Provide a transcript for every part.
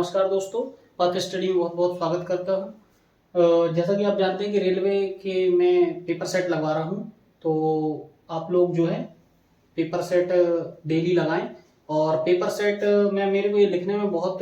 नमस्कार दोस्तों, पथ स्टडी में बहुत बहुत स्वागत करता हूँ। जैसा कि आप जानते हैं कि रेलवे के मैं पेपर सेट लगवा रहा हूँ, तो आप लोग जो है पेपर सेट डेली लगाएं। और पेपर सेट में मेरे को ये लिखने में बहुत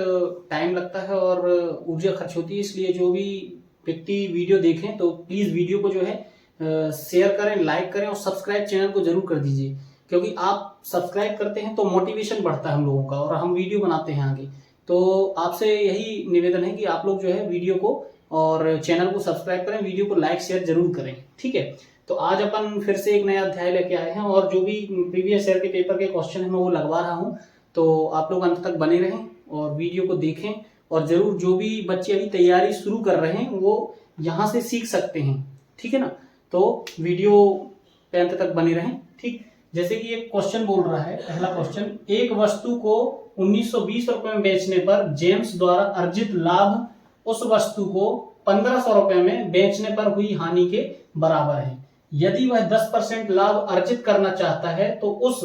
टाइम लगता है और ऊर्जा खर्च होती है, इसलिए जो भी व्यक्ति वीडियो देखें तो प्लीज़ वीडियो को जो है शेयर करें, लाइक करें और सब्सक्राइब चैनल को जरूर कर दीजिए, क्योंकि आप सब्सक्राइब करते हैं तो मोटिवेशन बढ़ता है हम लोगों का और हम वीडियो बनाते हैं आगे। तो आपसे यही निवेदन है कि आप लोग जो है वीडियो को और चैनल को सब्सक्राइब करें, वीडियो को लाइक शेयर जरूर करें, ठीक है। तो आज अपन फिर से एक नया अध्याय लेके आए हैं और जो भी प्रीवियस ईयर के पेपर के क्वेश्चन है मैं वो लगवा रहा हूँ। तो आप लोग अंत तक बने रहें और वीडियो को देखें और जरूर जो भी बच्चे अभी तैयारी शुरू कर रहे हैं वो यहाँ से सीख सकते हैं, ठीक है ना। तो वीडियो पे अंत तक बने रहें, ठीक। जैसे कि एक क्वेश्चन बोल रहा है, पहला क्वेश्चन, एक वस्तु को 1920 रुपए में बेचने पर जेम्स द्वारा अर्जित लाभ उस वस्तु को 1500 रुपए में बेचने पर हुई हानि के बराबर है। यदि वह 10% लाभ अर्जित करना चाहता है तो उस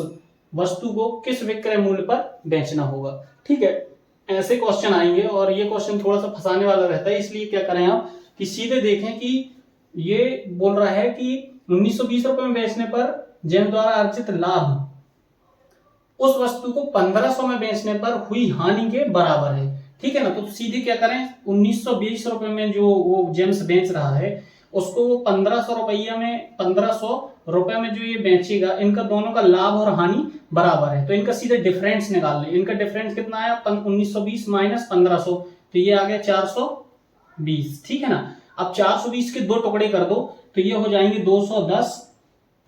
वस्तु को किस विक्रय मूल्य पर बेचना होगा, ठीक है। ऐसे क्वेश्चन आएंगे और ये क्वेश्चन थोड़ा सा फंसाने वाला रहता है, इसलिए क्या करें आप कि सीधे देखें कि ये बोल रहा है कि 1920 रुपए में बेचने पर जेम्स द्वारा अर्जित लाभ उस वस्तु को 1500 में बेचने पर हुई हानि के बराबर है, ठीक है ना। तो सीधे क्या करें, 1920 रुपए में जो वो जेम्स बेच रहा है उसको वो 1500 रुपए में जो ये बेचेगा, इनका दोनों का लाभ और हानि बराबर है। तो इनका सीधे डिफरेंस निकाल लें। इनका डिफरेंस कितना आया, 1920 माइनस 1500, तो ये आ गया 420, ठीक है ना। अब 420 के दो टुकड़े कर दो तो ये हो जाएंगे 210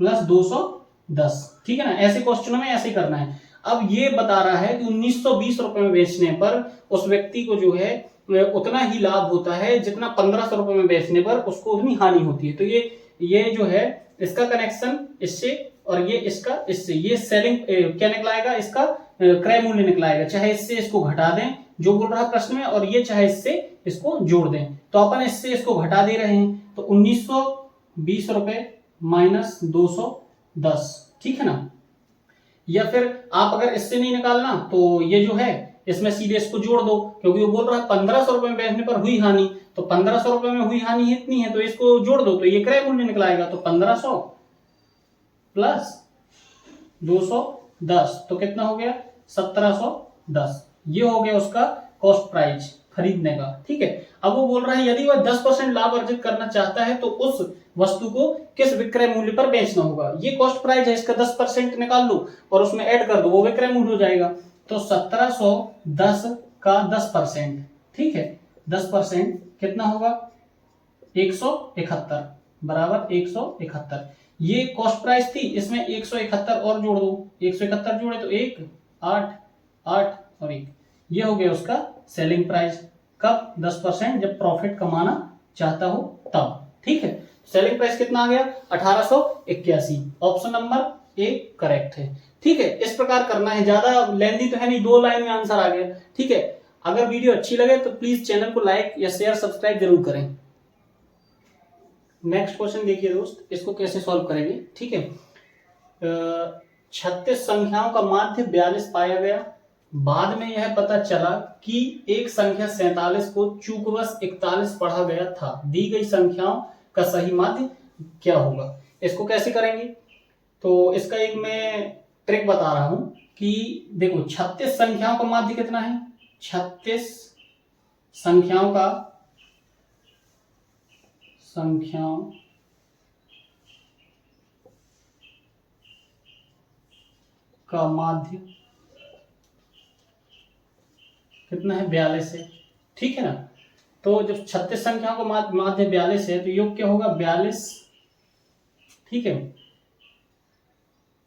प्लस 210, ठीक है ना। ऐसे क्वेश्चनों में ऐसे करना है। अब ये बता रहा है कि 1920 रुपए में बेचने पर उस व्यक्ति को जो है उतना ही लाभ होता है जितना 1500 रुपए में बेचने पर उसको उतनी हानि होती है। तो ये जो है इसका कनेक्शन इससे और ये इसका इससे, ये सेलिंग क्या निकलाएगा, इसका क्रय मूल्य निकलाएगा। चाहे इससे इसको घटा दें जो बोल रहा है प्रश्न में, और ये चाहे इससे इसको जोड़ दें। तो अपन इससे इसको घटा दे रहे हैं, तो 1920 रुपए माइनस 210, ठीक है ना। या फिर आप अगर इससे नहीं निकालना तो ये जो है इसमें सीधे इसको जोड़ दो, क्योंकि वो बोल रहा है 1500 रुपए में बेचने पर हुई हानि, तो 1500 रुपए में हुई हानि इतनी है तो इसको जोड़ दो तो ये क्रय मूल्य निकलाएगा। तो 1500 प्लस 210 तो कितना हो गया, 1710। ये हो गया उसका कॉस्ट प्राइस खरीदने का, ठीक है। अब वो बोल रहा है यदि वह 10% लाभ अर्जित करना चाहता है तो उस वस्तु को किस विक्रय मूल्य पर बेचना होगा। ये कॉस्ट प्राइस है, इसका 10% निकाल लो और उसमें ऐड कर दो, वो विक्रय मूल्य हो जाएगा। तो 1710 का 10%, ठीक है, 10% कितना होगा, 171 बराबर 171। ये कॉस्ट प्राइस थी, इसमें 171 और जोड़ दो, 171 जोड़े तो 1 8 8 और 1, ये हो गया उसका सेलिंग प्राइस। कब, 10%, जब प्रॉफिट कमाना चाहता हो तब, ठीक है। सेलिंग प्राइस कितना आ गया, 1881। ऑप्शन नंबर ए करेक्ट है, ठीक है। इस प्रकार करना है, ज्यादा लेंथी तो है नहीं, 2 लाइन में आंसर आ गया, ठीक है। अगर वीडियो अच्छी लगे तो प्लीज चैनल को लाइक या शेयर सब्सक्राइब जरूर करें। नेक्स्ट क्वेश्चन देखिए दोस्त, इसको कैसे सॉल्व करेंगे, ठीक है। 36 संख्याओं का माध्य 42 पाया गया। बाद में यह पता चला कि एक संख्या 47 को चूकवश 41 पढ़ा गया था। दी गई संख्याओं का सही माध्य क्या होगा। इसको कैसे करेंगे, तो इसका एक मैं ट्रिक बता रहा हूं कि देखो 36 संख्याओं का माध्य कितना है, 36 संख्याओं का माध्य कितना है, 42 है, ठीक है ना। तो जब 36 संख्याओं का माध्य 42 है तो योग क्या होगा, 42, ठीक है,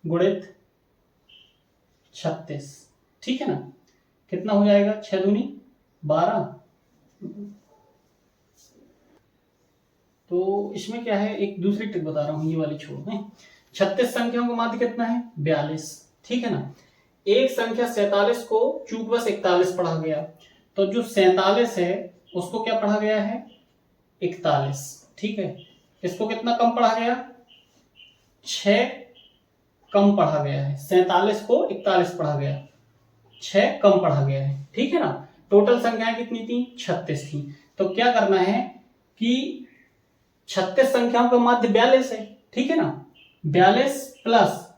गुणित 36, ठीक है ना। कितना हो जाएगा, 6 दूनी 12। तो इसमें क्या है, एक दूसरी ट्रिक बता रहा हूं, ये वाली छोड़ दें। 36 संख्याओं का माध्य कितना है, 42, ठीक है ना। एक संख्या 47 को चूकवश 41 पढ़ा गया, तो जो 47 है उसको क्या पढ़ा गया है, 41, ठीक है। इसको कितना कम पढ़ा गया, 6 कम पढ़ा गया है। 47 को 41 पढ़ा गया, 6 कम पढ़ा गया है, ठीक है ना। टोटल संख्याएं कितनी थी? 36 थी। तो क्या करना है कि 36 संख्याओं का माध्य 42 है, ठीक है ना। 42 प्लस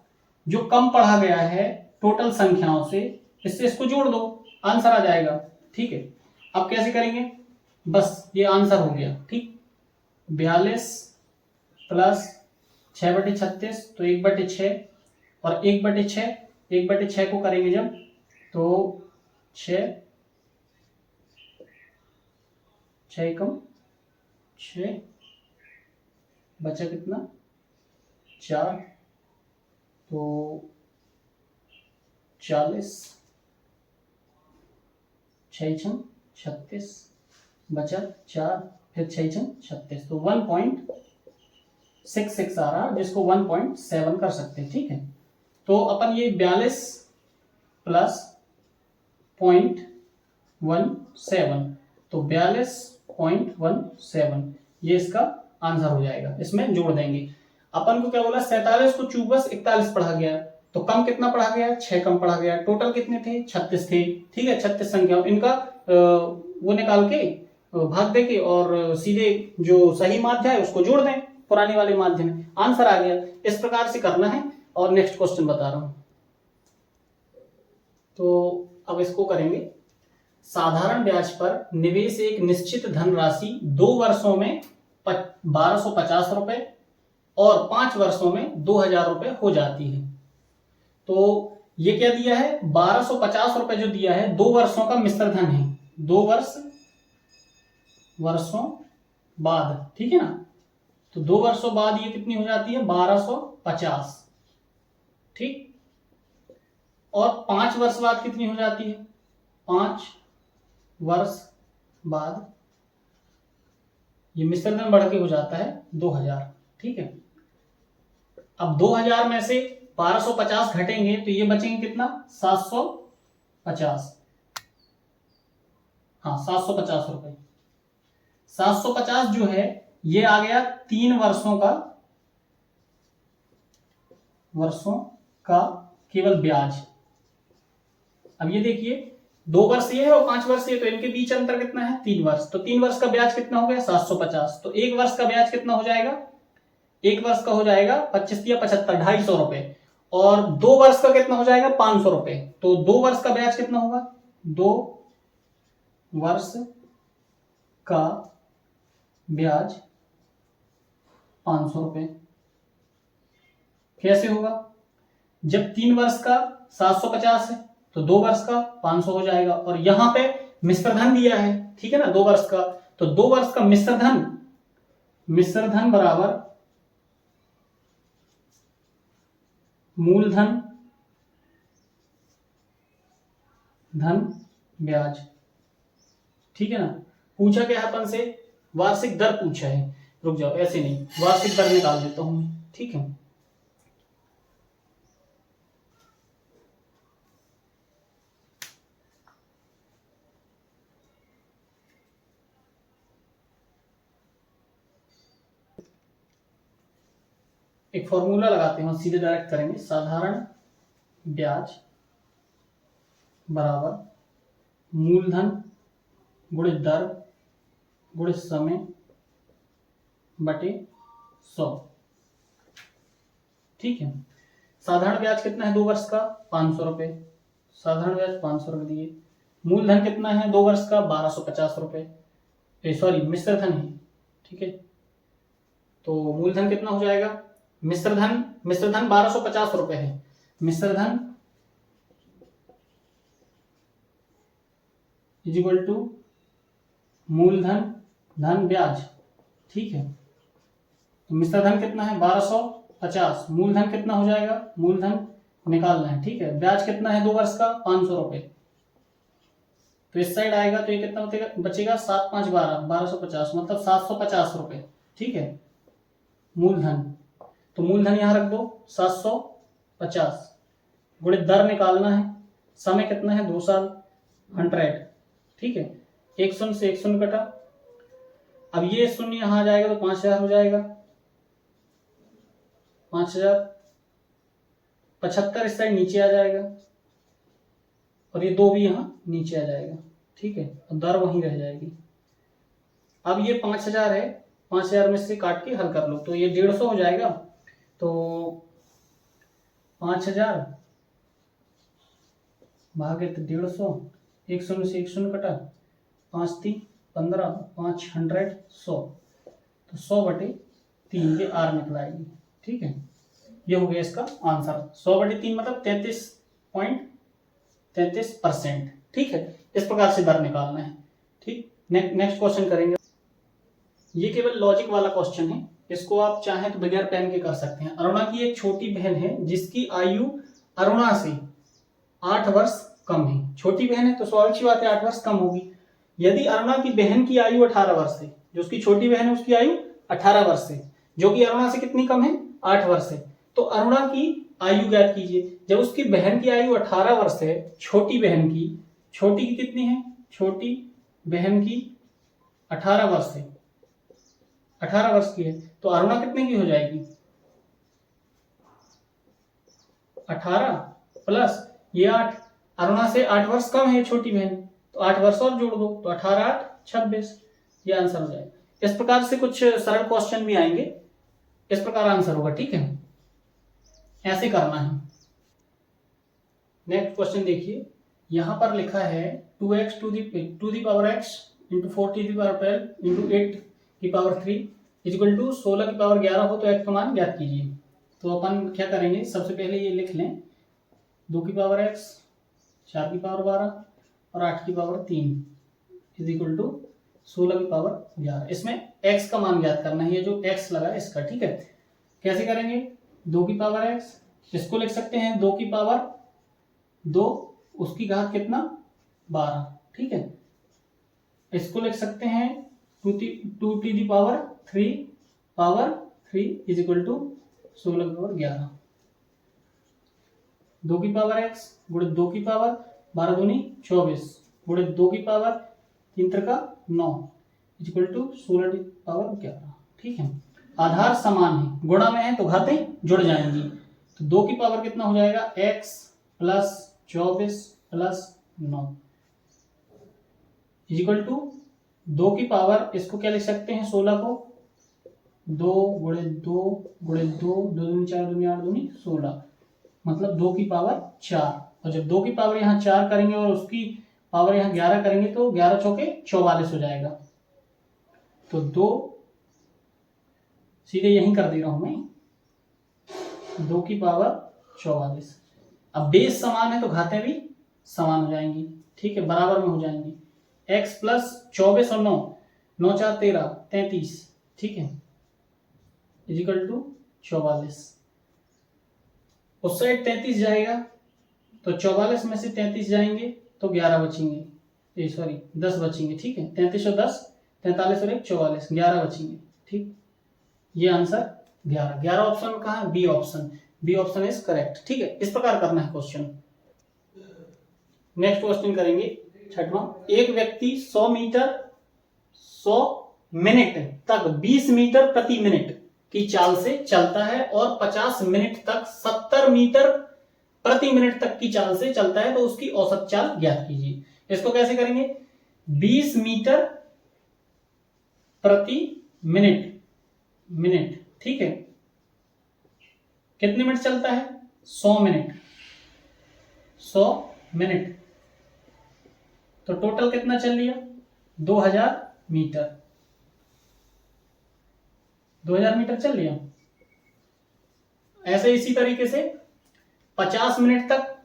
जो कम पढ़ा गया है टोटल संख्याओं से, इससे इसको जोड़ दो, आंसर आ जाएगा, ठीक है। अब कैसे करेंगे? बस ये आंसर हो गया, ठीक। 42 प्लस 6/36 तो 1/6 और 1/6, 1/6 को करेंगे जब तो 6 कम 6 बचा कितना? 4 तो 40, 6 36 बचा 4, फिर 6 36 तो 1.66 आ रहा, जिसको 1.7 कर सकते हैं, ठीक है। तो अपन ये 42 प्लस 0.17 तो 42.17 ये इसका आंसर हो जाएगा। इसमें जोड़ देंगे। अपन को क्या बोला? 47 को चूक बस 41 पढ़ा गया, तो कम कितना पढ़ा गया? 6 कम पढ़ा गया। टोटल कितने थे? 36 थे, ठीक है। 36 संख्या इनका वो निकाल के भाग दे के और सीधे जो सही माध्य है उसको जोड़ दें पुराने वाले माध्य में, आंसर आ गया। इस प्रकार से करना है। और नेक्स्ट क्वेश्चन बता रहा हूं, तो अब इसको करेंगे। साधारण ब्याज पर निवेश एक निश्चित धनराशि 2 वर्षों में 1250 रुपए और 5 वर्षों में 2000 रुपए हो जाती है। तो ये क्या दिया है? 1250 रुपए जो दिया है 2 वर्षों का मिश्र धन है, 2 वर्षों बाद, ठीक है ना। तो 2 वर्षों बाद ये कितनी हो जाती है? 1250, ठीक। और 5 वर्ष बाद कितनी हो जाती है? 5 वर्ष बाद ये मिश्र धन बढ़ के हो जाता है 2000, ठीक है। अब 2000 में से 1250 घटेंगे तो ये बचेंगे कितना? 750, हाँ 750 रुपए। 750 जो है ये आ गया 3 वर्षों का केवल ब्याज। अब ये देखिए 2 वर्ष ये है और 5 वर्ष ये, तो इनके बीच अंतर कितना है? 3 वर्ष। तो 3 वर्ष का ब्याज कितना हो गया? 750। तो 1 वर्ष का ब्याज कितना हो जाएगा? 1 वर्ष का हो जाएगा 25 या 75, 250 रुपए। और 2 वर्ष का कितना हो जाएगा? 500 रुपए। तो 2 वर्ष का ब्याज कितना होगा? 2 वर्ष का ब्याज 500 रुपए। कैसे होगा? जब 3 वर्ष का 750 है तो 2 वर्ष का 500 हो जाएगा। और यहां पे मिश्र धन दिया है, ठीक है ना, 2 वर्ष का। तो 2 वर्ष का मिश्र धन बराबर मूलधन धन ब्याज, ठीक है ना। पूछा क्या है अपन से? वार्षिक दर पूछा है। रुक जाओ, ऐसे नहीं, वार्षिक दर निकाल देता हूं, ठीक है। एक फॉर्मूला लगाते हैं, सीधे डायरेक्ट करेंगे। साधारण ब्याज बराबर मूलधन गुणित दर गुणित समय बटे 100, ठीक है। साधारण ब्याज कितना है 2 वर्ष का? 500 रुपए। साधारण ब्याज 500 रुपए दिए। मूलधन कितना है 2 वर्ष का? 1250 रुपए। सॉरी, मिश्र धन है, ठीक है। तो मूलधन कितना हो जाएगा? मिश्र धन 1250 रुपए है। मिश्र धन इज इक्वल टू मूलधन धन ब्याज, ठीक है। तो मिश्र धन कितना है? 1250। मूलधन कितना हो जाएगा? मूलधन निकालना है, ठीक है। ब्याज कितना है 2 वर्ष का? 500 रुपए। तो इस साइड आएगा तो ये कितना बचेगा? 7 5 12, 1250 मतलब 750 रुपए, ठीक है, मूलधन। तो मूलधन यहां रख दो 750, गुणित दर निकालना है। समय कितना है? 2 साल, 100, ठीक है। एक शून्य से एक शून्य कटा। अब ये शून्य यहां आ जाएगा तो 5000 हो जाएगा। 5000, 75 इस साइड नीचे आ जाएगा और ये 2 भी यहां नीचे आ जाएगा, ठीक है, दर वहीं रह जाएगी। अब ये 5000 है, 5000 में से काट के हल कर लो तो ये 150 हो जाएगा। तो 5000 भागे तो 150, एक शून्य से एक शून्य कटा, 5 3 15, 500 100, तो 100/3 ये आर निकल आएगी। ठीक है, ये हो गया इसका आंसर। 100/3 मतलब 33.33%। ठीक है, इस प्रकार से दर निकालना है। ठीक, नेक्स्ट क्वेश्चन करेंगे। ये केवल लॉजिक वाला क्वेश्चन है, इसको आप चाहें तो बगैर पेन के कर सकते हैं। अरुणा की एक छोटी बहन है जिसकी आयु अरुणा से 8 वर्ष कम है। छोटी बहन है तो स्वाभाविक सी बात है 8 वर्ष कम होगी। यदि अरुणा की बहन की आयु 18 वर्ष है, जो उसकी छोटी बहन है उसकी आयु 18 वर्ष है, जो कि अरुणा से कितनी कम है, 8 वर्ष है, तो अरुणा की आयु ज्ञात कीजिए। जब उसकी बहन की आयु 18 वर्ष है, छोटी बहन की, छोटी की कितनी है, छोटी बहन की 18 वर्ष है, 18 वर्ष की है, तो अरुणा कितने की हो जाएगी, 18 प्लस ये 8, अरुणा से 8 वर्ष कम है छोटी बहन, तो 8 वर्ष और जोड़ दो, तो 18 8 26, ये आंसर हो जाएगा। इस प्रकार से कुछ सरल क्वेश्चन भी आएंगे, इस प्रकार आंसर होगा। ठीक है, ऐसे करना है। नेक्स्ट क्वेश्चन देखिए, यहां पर लिखा है 2x to the power x into 4 to the power 12 into 8 की पावर 3 इक्वल टू 16 की पावर 11 हो तो x का मान ज्ञात कीजिए। तो अपन क्या करेंगे, सबसे पहले ये लिख लें 2 की पावर x, 4 की पावर 12 और 8 की पावर 3 इज इक्वल टू 16 की पावर 11। इसमें x का मान ज्ञात करना है, ये जो x लगा है इसका। ठीक है, कैसे करेंगे, 2 की पावर x, इसको लिख सकते हैं 2 की पावर 2, उसकी घात कितना 12। ठीक है, इसको लिख सकते हैं 2 to the power 3 is equal to 16 की पावर 11। 2 की पावर x गुणे 2 की पावर 12 दूनी 24 गुणे 2 की पावर 3 त्रिका 9 इज इक्वल टू 16 की पावर 11। ठीक है, आधार समान है, गुणा में है तो घातें जुड़ जाएंगी। तो 2 की पावर कितना हो जाएगा, x plus 24 plus 9 is equal to 2 की पावर, इसको क्या लिख सकते हैं 16 को 2 गुणे 2 गुणे 2, 2 दूनी 4 दूनी 8 दूनी 16, मतलब 2 की पावर 4। और जब 2 की पावर यहाँ 4 करेंगे और उसकी पावर यहाँ 11 करेंगे तो 11 चौके 44 हो जाएगा। तो 2 सीधे यहीं कर दे रहा हूं मैं, 2 की पावर 44। अब बेस समान है तो घातें भी समान हो जाएंगी। ठीक है, बराबर में हो जाएंगी। x प्लस 24 और 9, 9 4 13 33। ठीक है, इजिकल टू 44। उस साइड 33 जाएगा तो 44 में से 33 जाएंगे तो 11 बचेंगे, सॉरी 10 बचेंगे। ठीक है, 33 और 10 43 और 1 44, 11 बचेंगे। ठीक, ये आंसर 11 ऑप्शन कहाँ है, B option, B option is correct. ठीक है, इस प्रकार करना है क्वेश्चन। नेक्स्ट क्वेश्चन करेंगे 6वां। एक व्यक्ति 100 मिनट तक 20 मीटर प्रति मिनट की चाल से चलता है और 50 मिनट तक 70 मीटर प्रति मिनट तक की चाल से चलता है, तो उसकी औसत चाल ज्ञात कीजिए। इसको कैसे करेंगे, 20 मीटर प्रति मिनट, ठीक है, कितने मिनट चलता है, 100 मिनट, 100 मिनट, तो टोटल कितना चल लिया 2000 मीटर, 2000 मीटर चल लिया। ऐसे इसी तरीके से 50 मिनट तक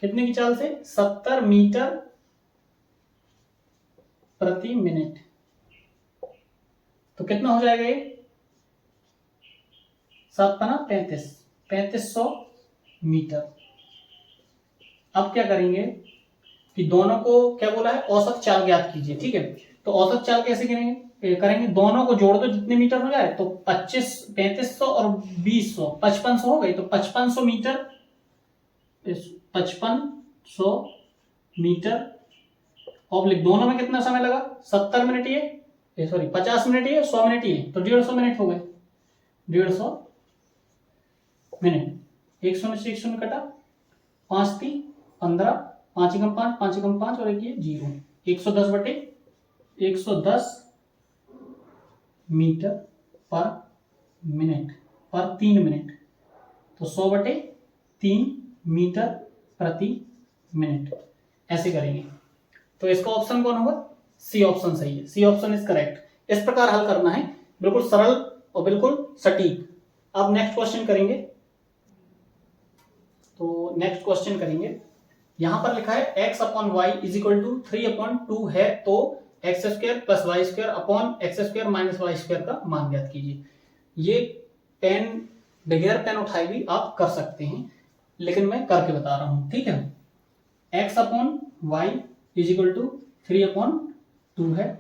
कितने की चाल से, 70 मीटर प्रति मिनट, तो कितना हो जाएगा ये, 7 पना 3500 मीटर। अब क्या करेंगे कि दोनों को क्या बोला है, औसत चाल ज्ञात कीजिए। ठीक है, तो औसत चाल कैसे करेंगे, दोनों को जोड़ दो, जितने मीटर हो जाए, तो 3500 और 2000 5500 हो गए, तो 5500 मीटर, 5500 मीटर ऑब्लिक, दोनों में कितना समय लगा, 70 मिनट ये, सॉरी 50 मिनट ये, 100 मिनट ये, तो 150 मिनट हो गए, 150 मिनट एक शून्य से एक शून्य कटा, 5 3 15, 5 एकम 5, 5 एकम 5 और एक ये 0। 110 बटे 110 मीटर पर मिनट पर 3 मिनट, तो 100 बटे 3 मीटर प्रति मिनट, ऐसे करेंगे। तो इसका ऑप्शन कौन होगा? सी ऑप्शन सही है, सी ऑप्शन इज करेक्ट। इस प्रकार हल करना है, बिल्कुल सरल और बिल्कुल सटीक। अब नेक्स्ट क्वेश्चन करेंगे। तो नेक्स्ट क्वेश्चन करेंगे, यहां पर लिखा है x upon Y is equal to 3/2 है, तो x square plus Y square upon x square minus Y square का मान ज्ञात कीजिए। ये पेन बगैर पेन उठाए भी आप कर सकते हैं, लेकिन मैं करके बता रहा हूं, ठीक है। x upon Y is equal to 3/2 है,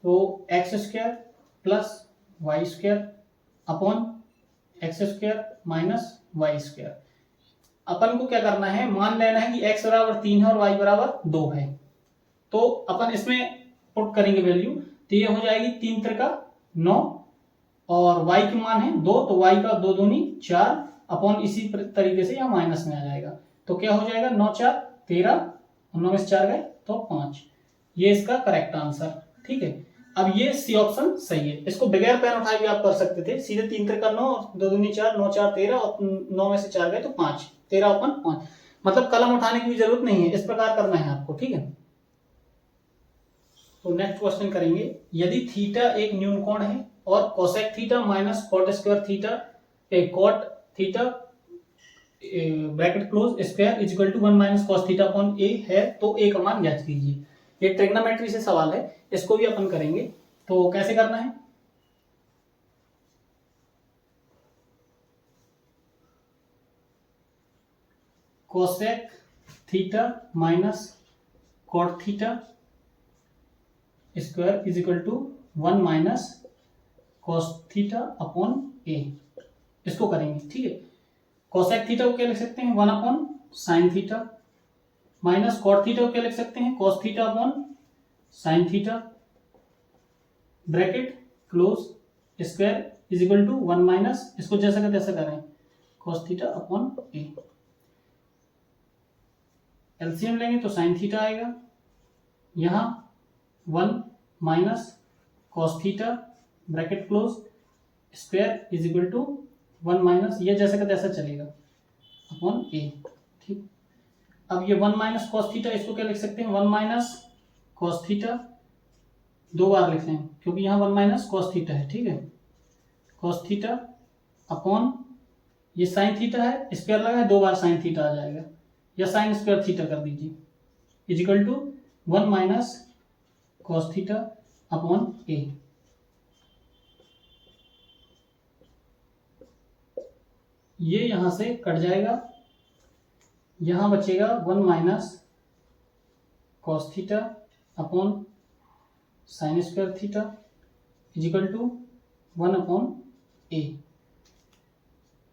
तो x square plus Y square upon x square minus Y square. अपन को क्या करना है, मान लेना है कि x बराबर 3 है और y बराबर 2 है। तो अपन इसमें पुट करेंगे वैल्यू, तो ये हो जाएगी 3 त्रिका 9 और y की मान है 2, तो y का 2 दूनी 4 अपॉन इसी तरीके से यहाँ माइनस में आ जाएगा। तो क्या हो जाएगा 9 4 13 और 9 में से 4 गए तो 5। ये इसका करेक्ट आंसर, ठीक है। अब ये सी ऑप्शन सही है। इसको बगैर पेन उठाए भी आप कर सकते थे, सीधे 3 त्रिका 9 और 2 दूनी 4, 9 4 13 और 9 में से 4 गए तो 5, 13/5। मतलब कलम उठाने की भी जरूरत नहीं है, इस प्रकार करना है आपको, ठीक है। तो नेक्स्ट क्वेश्चन करेंगे, यदि थीटा एक न्यून कोण है और cosec theta minus cot square theta cot theta bracket close square is equal to 1 minus cos theta upon A है, तो ए का मान ज्ञात कीजिए। ये ट्रिग्नोमेट्री से सवाल है, इसको भी अपन करेंगे। तो कैसे करना है, cosec theta minus cot theta square is equal to 1 minus cos theta upon A, इसको करेंगे, ठीक है। कोसेक थीटा को क्या लिख सकते हैं 1 upon sine theta, minus cot theta को क्या लिख सकते हैं cos theta upon sine theta, bracket close square is equal to 1 minus, इसको जैसा का तैसा करें, cos theta upon a. LCM लेंगे तो साइन थीटा आएगा, यहां 1 minus cos theta bracket close square is equal to 1 minus, ये जैसा का तैसा चलेगा, अपॉन ए, ठीक। अब ये 1 माइनस कॉस थीटा, इसको क्या लिख सकते हैं 1 माइनस कॉस थीटा, 2 बार लिख लें क्योंकि यहाँ 1 माइनस कॉस थीटा है, ठीक है। कॉस थीटा अपॉन ये साइन थीटा है, स्क्वायर लगा है 2 बार साइन थीटा आ जाएगा, या साइन स्क्वायर थीटा कर दीजिए, is equal to 1 minus cos theta upon A. ये यहां से कट जाएगा, यहां बचेगा 1 minus cos theta upon sine square theta is equal to 1 upon A.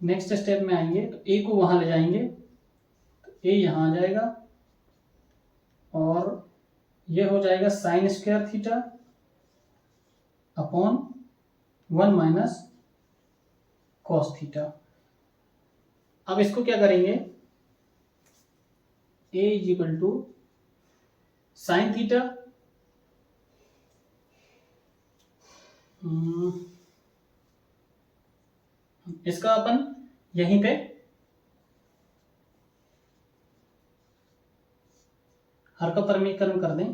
Next step में आएंगे तो ए को वहां ले जाएंगे, तो ए यहां आ जाएगा और ये हो जाएगा sine square theta upon 1 minus cos theta. अब इसको क्या करेंगे, A is equal to sine theta इसका अपन यहीं पे हर का परिमीकरण कर दें,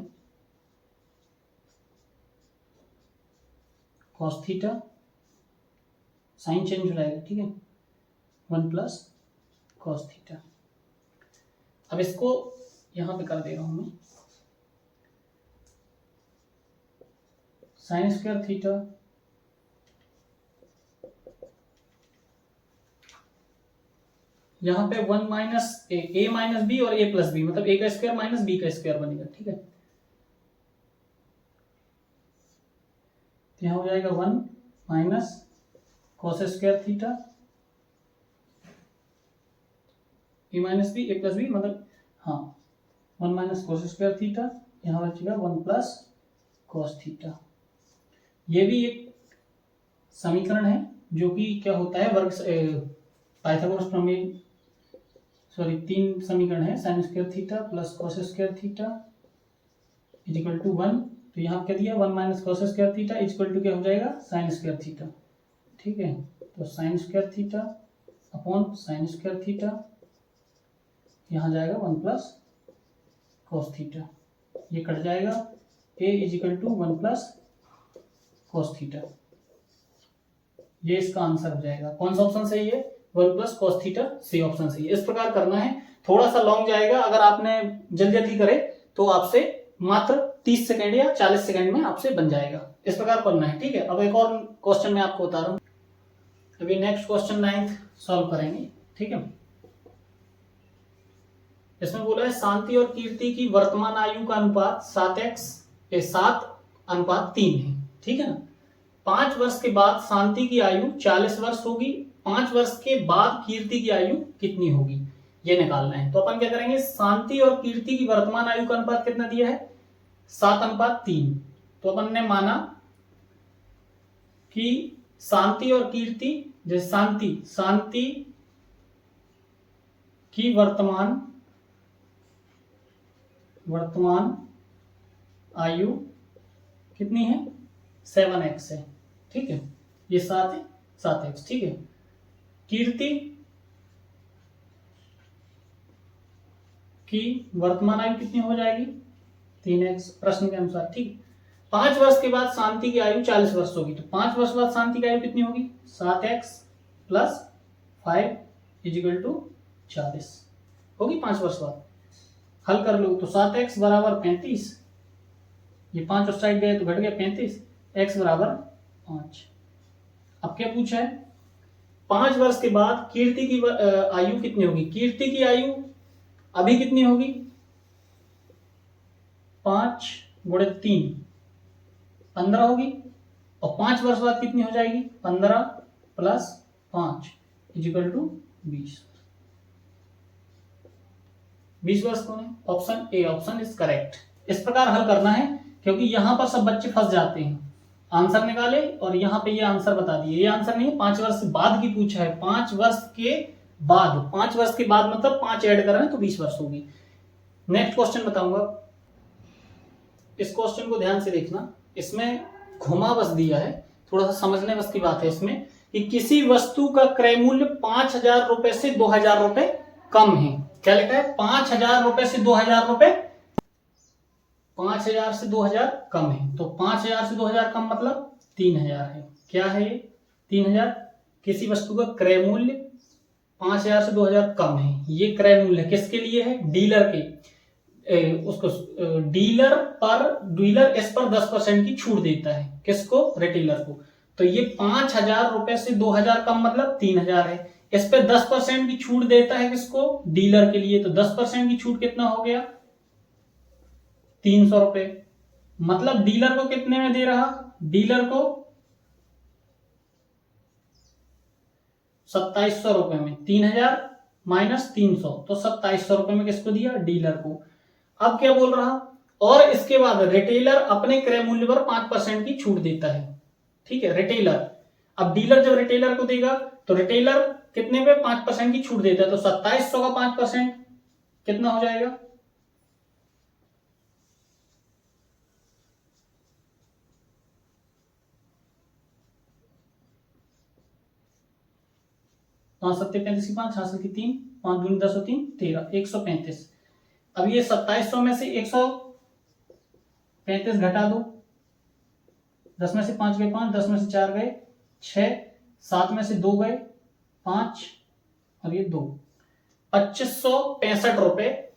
कॉस थीटा साइन चेंज हो जाएगा, ठीक है, 1 प्लस कॉस थीटा। अब इसको यहां पे कर दे रहा हूं मैं, साइन स्क्वायर थीटा यहां पे 1 माइनस ए माइनस बी और ए प्लस बी, मतलब ए का स्क्वायर माइनस बी का स्क्वायर बनेगा, ठीक है। तो यहां हो जाएगा 1 माइनस कॉस स्क्वायर थीटा ए माइनस बी ए प्लस बी, मतलब हाँ 1 माइनस कॉस स्क्वायर थीटा, यहां बचेगा 1 प्लस कॉस थीटा। ये भी एक समीकरण है जो कि क्या होता है वर्ग पाइथागोरस प्रमेय सॉरी 3 समीकरण है, sine square theta plus cos square theta is equal to 1। तो यहाँ क्या दिया 1 minus cos square theta is equal to क्या हो जाएगा साइन स्क्वायर थीटा। ठीक है, तो sine square theta upon sine square theta, यहाँ जाएगा 1 प्लस कॉस थीटा, ये कट जाएगा, a is equal to 1 plus cos theta, ये इसका आंसर हो जाएगा। कौन सा ऑप्शन सही है? 1 plus cos theta C option सही है। इस प्रकार करना है, थोड़ा सा लॉन्ग जाएगा, अगर आपने जल्दी जल्दी करे तो आपसे मात्र 30 सेकंड या 40 सेकंड में आपसे बन जाएगा। इस प्रकार करना है। ठीक है, अब एक और क्वेश्चन मैं आपको बता रहा हूं। अभी नेक्स्ट क्वेश्चन 9th सॉल्व करेंगे। ठीक है, इसमें बोला है शांति और कीर्ति की वर्तमान आयु का अनुपात 7:3 है। ठीक है ना, 5 वर्ष के बाद शांति की आयु 40 वर्ष होगी, 5 वर्ष के बाद कीर्ति की आयु कितनी होगी, ये निकालना है। तो अपन क्या करेंगे, शांति और कीर्ति की वर्तमान आयु का अनुपात कितना दिया है 7:3। तो अपन ने माना कि शांति और कीर्ति, जैसे शांति की वर्तमान आयु कितनी है 7x है। ठीक है, ये 7x। ठीक है, कीर्ति की वर्तमान आयु कितनी हो जाएगी 3x प्रश्न के अनुसार। ठीक, 5 वर्ष के बाद शांति की आयु 40 वर्ष होगी, तो 5 वर्ष बाद शांति की आयु कितनी होगी 7x plus 5 is equal to 40 होगी 5 वर्ष बाद। हल कर लो तो 7x बराबर 35, ये 5 उस साइड गए तो घट गया 35, x बराबर 5। अब क्या पूछा है, 5 वर्ष के बाद कीर्ति की आयु कितनी होगी। कीर्ति की आयु अभी कितनी होगी 5 गुणे 3 15 होगी, और 5 वर्ष बाद कितनी हो जाएगी 15 प्लस 5 इज इक्वल टू 20 वर्ष कौन है, option A option is correct. इस प्रकार हल करना है, क्योंकि यहां पर सब बच्चे फंस जाते हैं, आंसर निकाले और यहाँ पे ये आंसर बता दिए, ये आंसर नहीं है, 5 वर्ष के बाद की पूछा है, 5 वर्ष के बाद, 5 वर्ष के बाद मतलब 5 ऐड कर रहे हैं तो 20 वर्ष होगी। नेक्स्ट क्वेश्चन बताऊंगा, इस क्वेश्चन को ध्यान से देखना, इसमें घुमा बस दिया है, थोड़ा सा समझने बस की बात है इसमें, कि किसी वस्तु का क्रय मूल्य 5,000 रुपए से 2,000 रुपए कम है। क्या लिखा है 5,000 रुपए से 2,000 रुपए, 5,000 से 2,000 कम है, तो 5,000 से 2,000 कम मतलब 3,000 है। क्या है ये 3,000, किसी वस्तु का क्रय मूल्य 5,000 से 2,000 कम है, ये क्रय मूल्य किसके लिए है, डीलर के, उसको डीलर इस पर 10% की छूट देता है, किसको, रिटेलर को। तो ये 5,000 रुपए से 2,000 कम मतलब 3,000 है, इस पे 10% की छूट देता है किसको, डीलर के लिए, तो 10% की छूट कितना हो गया 300 रुपए, मतलब डीलर को कितने में दे रहा, डीलर को 2700 रुपए में, 3,000 माइनस 300 तो 2700 रुपए में किसको दिया, डीलर को। अब क्या बोल रहा, और इसके बाद रिटेलर अपने क्रय मूल्य पर 5% की छूट देता है। ठीक है, रिटेलर, अब डीलर जब रिटेलर को देगा तो रिटेलर कितने पे 5% की छूट देता है, तो 2700 का 5% कितना हो जाएगा, 5 7 35 की 5 हासिल की 3 5 दूनी 10 और 3 13 135। अब ये 2700 में से 135 घटा दो, 10 में से 5 गए 5, 10 में से 4 गए 6, 7 में से 2 गए 5 और ये 2, 2565 रुपए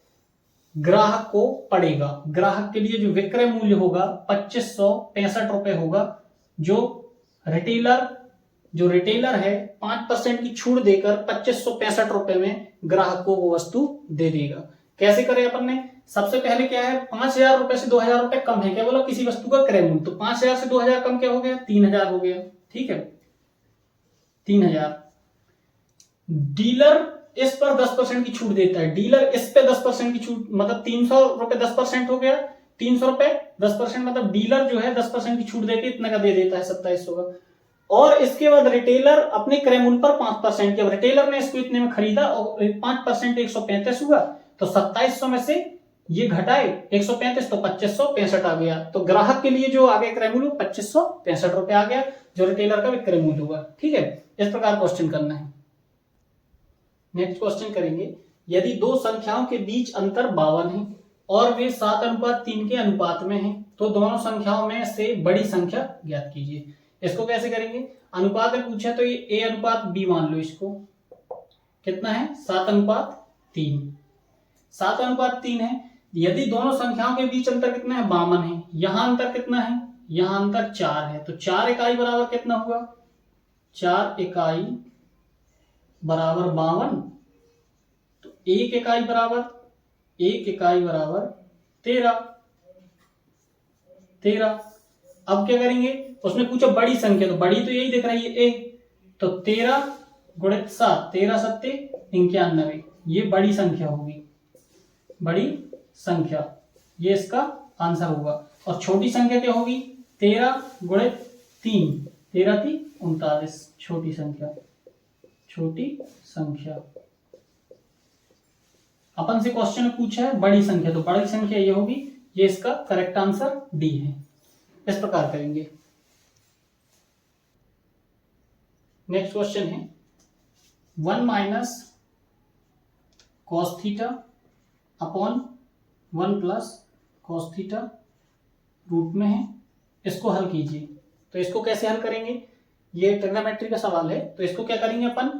ग्राहक को पड़ेगा। ग्राहक के लिए जो विक्रय मूल्य होगा 2565 रुपए होगा, जो रिटेलर है 5% की छूट देकर 2565 रुपए में ग्राहक को वो वस्तु दे देगा। कैसे करें अपन ने, सबसे पहले क्या है 5,000 रुपए से 2,000 रुपए कम है, क्या बोला, किसी वस्तु का क्रय मूल्य, तो 5,000 से 2,000 कम क्या हो गया 3,000 हो गया। ठीक है, 3,000, डीलर इस पर 10% की छूट देता है, डीलर इस पे 10% की छूट मतलब 300 रुपए 10% हो गया, 300 रुपए 10% मतलब डीलर जो है 10% की छूट देके इतना का दे देता है 2700 का। और इसके बाद रिटेलर अपने क्रय मूल्य पर 5% किया। रिटेलर ने इसको इतने में खरीदा और 5% 135 हुआ, तो 2700 में से ये घटाए 135 तो 2565 आ गया। तो ग्राहक के लिए जो आ गया क्रय मूल्य 2565 रुपए आ गया, जो रिटेलर का विक्रय मूल्य हुआ। ठीक है, इस प्रकार क्वेश्चन करना है। नेक्स्ट क्वेश्चन करेंगे, यदि दो संख्याओं के बीच अंतर 52 है और वे 7:3 के अनुपात में हैं, तो दोनों संख्याओं में से बड़ी संख्या ज्ञात कीजिए। इसको कैसे करेंगे, अनुपात में पूछा तो ये a अनुपात b मान लो, इसको कितना है 7:3। 7:3 है। यदि दोनों संख्याओं के बीच अंतर कितना है 52 है, यहां अंतर कितना है, यहां अंतर 4 है, तो 4 इकाई बराबर कितना हुआ, 4 इकाई बराबर 52, तो 1 इकाई बराबर 13। अब क्या करेंगे, उसने पूछा बड़ी संख्या, तो बड़ी तो यही दिख रही है a, तो 13 गुणित 7, 13 सत्ते 91, ये बड़ी संख्या होगी, बड़ी संख्या, ये इसका आंसर होगा। और छोटी संख्या क्या होगी, 13 गुणित 3, 13 3 39, छोटी संख्या। अपन से क्वेश्चन पूछा है बड़ी संख्या, तो बड़ी संख्या ये होगी, ये इसका करेक्ट आंसर डी है। इस प्रकार करेंगे। नेक्स्ट क्वेश्चन है 1 minus cos theta upon 1 plus cos theta root में है, इसको हल कीजिए। तो इसको कैसे हल करेंगे, ये ट्रिग्नोमेट्री का सवाल है, तो इसको क्या करेंगे अपन,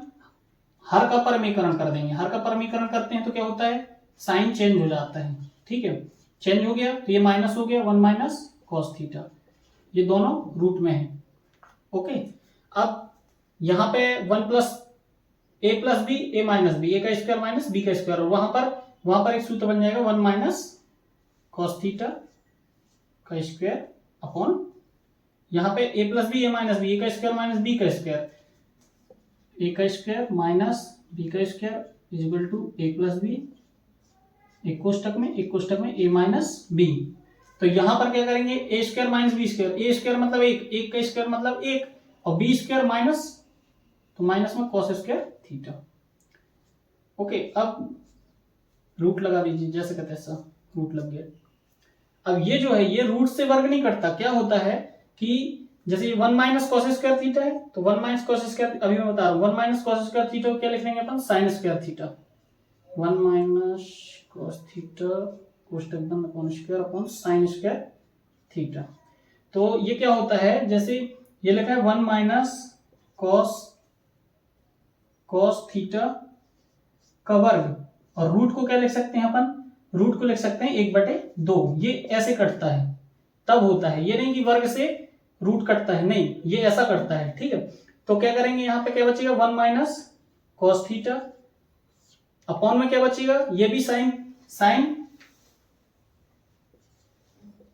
हर का परमीकरण कर देंगे। हर का परमीकरण करते हैं तो क्या होता है, साइन चेंज हो जाता है। ठीक है, चेंज हो गया तो ये माइनस हो गया, 1 माइनस कॉस थीटा, ये दोनों रूट में है। ओके, अब यहां पे 1 plus a plus B, a minus B, a का स्क्वायर माइनस b का स्क्वायर, और वहां पर एक सूत्र बन जाएगा 1 माइनस कॉस थीटा का स्क्वायर अपॉन, यहां पे a plus B, a minus B, a का स्क्वायर माइनस b का स्क्वायर, a का स्क्वायर माइनस b का square is equal to a plus B, एक कोष्टक में a माइनस b। तो यहां पर क्या करेंगे, a square minus B square, a square मतलब 1 का स्क्वायर मतलब 1, और b स्क्वायर माइनस, तो माइनस में कॉस स्क्वायर थीटा। ओके, अब रूट लगा दीजिए, जैसे कहते हैं रूट लग गया। अब ये जो है, ये रूट से वर्ग नहीं करता, क्या होता है कि जैसे 1 माइनस कॉस स्क्वायर थीटा है, तो 1 माइनस कॉस स्क्वायर, अभी मैं बता रहा हूं, 1 माइनस कॉस स्क्वायर थीटा को क्या लिख लेंगे अपन, sine square theta. 1 minus cos theta कोष्टक बंद upon square upon sine square theta. तो ये क्या होता है, जैसे ये लिखा है 1 माइनस कॉस थीटा का वर्ग, और रूट को क्या लिख सकते हैं अपन, रूट को लिख सकते हैं 1/2। ये ऐसे कटता है तब होता है, ये नहीं कि वर्ग से रूट कटता है, नहीं, ये ऐसा करता है। ठीक है, तो क्या करेंगे, यहां पे क्या बचेगा, 1 माइनस कॉस थीटा अपॉन में क्या बचेगा, ये भी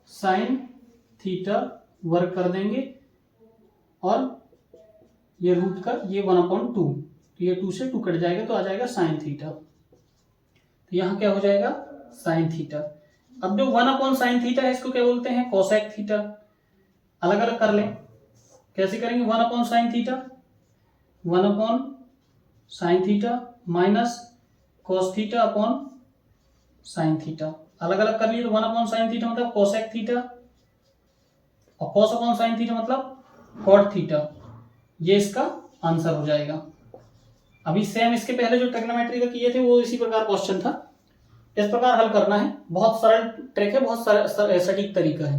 साइन थीटा वर्ग कर देंगे, और ये रूट का ये 1/2, तो ये 2 से 2 कट जाएगा, तो आ जाएगा साइन थीटा। तो यहां क्या हो जाएगा, साइन थीटा। अब जो 1/sin थीटा है, इसको क्या बोलते हैं, कोसेक थीटा। अलग अलग कर लें, कैसे करेंगे, 1/sin theta, 1/sin theta minus cos theta upon sine theta. अलग अलग कर लिए तो 1/sin थीटा मतलब कोसेक थीटा, और cos अपॉन साइन थीटा मतलब कॉट थीटा। ये इसका आंसर हो जाएगा। अभी सेम इसके पहले जो ट्रिग्नोमेट्री का किए थे वो इसी प्रकार क्वेश्चन था। इस प्रकार हल करना है, बहुत सरल ट्रिक है, बहुत सटीक तरीका है।